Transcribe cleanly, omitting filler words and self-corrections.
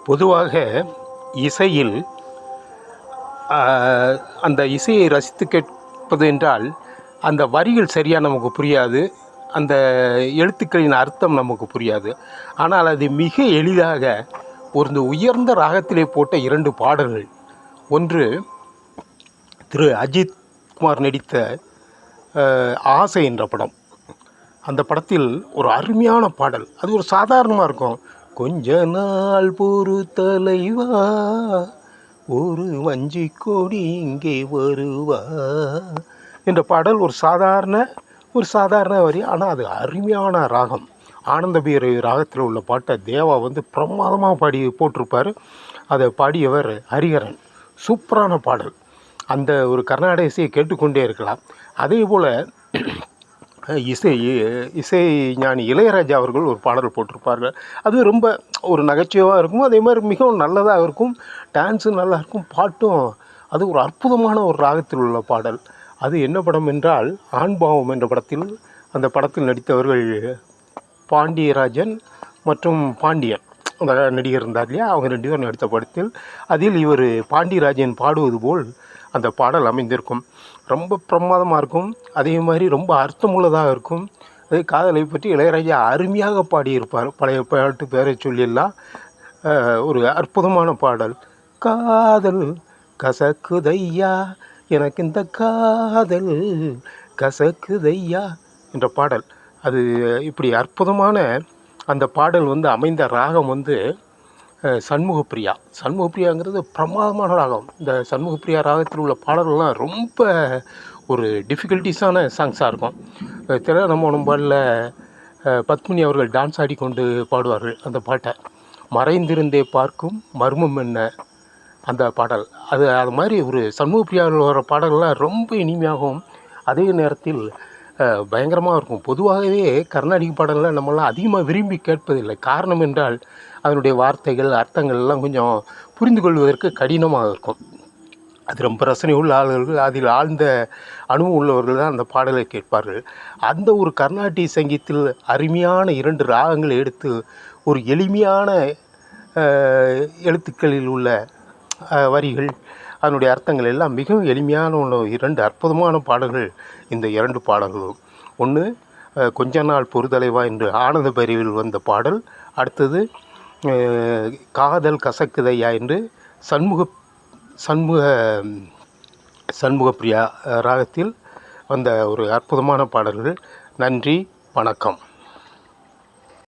பொதுவாக இசையில் அந்த இசையை ரசித்து கேட்பது என்றால் அந்த வரிகள் சரியாக நமக்கு புரியாது, அந்த எழுத்துக்களின் அர்த்தம் நமக்கு புரியாது. ஆனால் அது மிக எளிதாக ஒரு உயர்ந்த ராகத்திலே போட்ட 2 பாடல்கள். ஒன்று திரு அஜித் குமார் நடித்த ஆசை என்ற படம். அந்த படத்தில் ஒரு அருமையான பாடல். அது ஒரு சாதாரணமாக இருக்கும். கொஞ்ச நாள் பொறு தலைவா, ஒரு வஞ்சி கொடி இங்கே வருவா என்ற பாடல் ஒரு சாதாரண வரி. ஆனால் அது அருமையான ராகம். ஆனந்த பைரவி ராகத்தில் உள்ள பாட்டை தேவா பிரமாதமாக போட்டிருப்பார். அதை பாடியவர் ஹரிஹரன். சூப்பரான பாடல். அந்த ஒரு கர்நாடக இசையை கேட்டுக்கொண்டே இருக்கலாம். அதே போல் இசை ஞானி இளையராஜா அவர்கள் ஒரு பாடல் போட்டிருப்பார்கள். அது ரொம்ப ஒரு நகைச்சுவையாக இருக்கும். அதே மாதிரி மிகவும் நல்லதாக இருக்கும். டான்ஸும் நல்லாயிருக்கும், பாட்டும். அது ஒரு அற்புதமான ஒரு ராகத்தில் உள்ள பாடல். அது என்ன படம் என்றால் ஆண்பாவம் என்ற படத்தில். அந்த படத்தில் நடித்தவர்கள் பாண்டியராஜன் மற்றும் பாண்டியன், அந்த நடிகர் இருந்தார் இல்லையா, அவங்க 2 பேரும் நடித்த படத்தில் அதில் இவர் பாண்டியராஜன் பாடுவது போல் அந்த பாடல் அமைந்திருக்கும். ரொம்ப பிரமாதமாக இருக்கும். அதே மாதிரி ரொம்ப அர்த்தமுள்ளதாக இருக்கும். அதே காதலை பற்றி இளையராஜா அருமையாக பாடியிருப்பார். பழைய பாட்டு பேரை சொல்லிடலாம். ஒரு அற்புதமான பாடல். காதல் கசக்குதையா, எனக்கு இந்த காதல் கசக்குதையா என்ற பாடல். அது இப்படி அற்புதமான அந்த பாடல் அமைந்த ராகம் சண்முகப்பிரியாங்கிறது பிரமாதமான ராகம். இந்த சண்முகப்பிரியா ராகத்தில் உள்ள பாடல்கள்லாம் ரொம்ப ஒரு டிஃபிகல்ட்டிஸான சாங்ஸாக இருக்கும். திரைநமோனம் பாடலில் பத்மினி அவர்கள் டான்ஸ் ஆடிக்கொண்டு பாடுவார்கள் அந்த பாட்டை. மறைந்திருந்தே பார்க்கும் மர்மம் என்ன அந்த பாடல். அது மாதிரி ஒரு சண்முகப்பிரியாவில் வர பாடல்கள்லாம் ரொம்ப இனிமையாகவும் அதே நேரத்தில் பயங்கரமாக இருக்கும். பொதுவாகவே கர்நாடிக் பாடல்கள் நம்மளாம் அதிகமாக விரும்பி கேட்பதில்லை. காரணம் என்றால் அதனுடைய வார்த்தைகள், அர்த்தங்கள் எல்லாம் கொஞ்சம் புரிந்து கொள்வதற்கு கடினமாக இருக்கும். அது ரொம்ப ரசனை உள்ள ஆளுகள், அதில் ஆழ்ந்த அனுபவம் உள்ளவர்கள் தான் அந்த பாடலை கேட்பார்கள். அந்த ஒரு கர்நாடிக் சங்கீதத்தில் அருமையான 2 ராகங்களை எடுத்து ஒரு எளிமையான எழுத்துக்களில் உள்ள வரிகள், அதனுடைய அர்த்தங்கள் எல்லாம் மிகவும் எளிமையான 2 அற்புதமான பாடல்கள் இந்த 2 பாடல்களும். ஒன்று கொஞ்ச நாள் பொறுதலைவா என்று ஆனந்த பைரவியில் வந்த பாடல். அடுத்தது காதல் கசக்குதையா என்று சண்முகப்பிரியா ராகத்தில் வந்த ஒரு அற்புதமான பாடல்கள். நன்றி, வணக்கம்.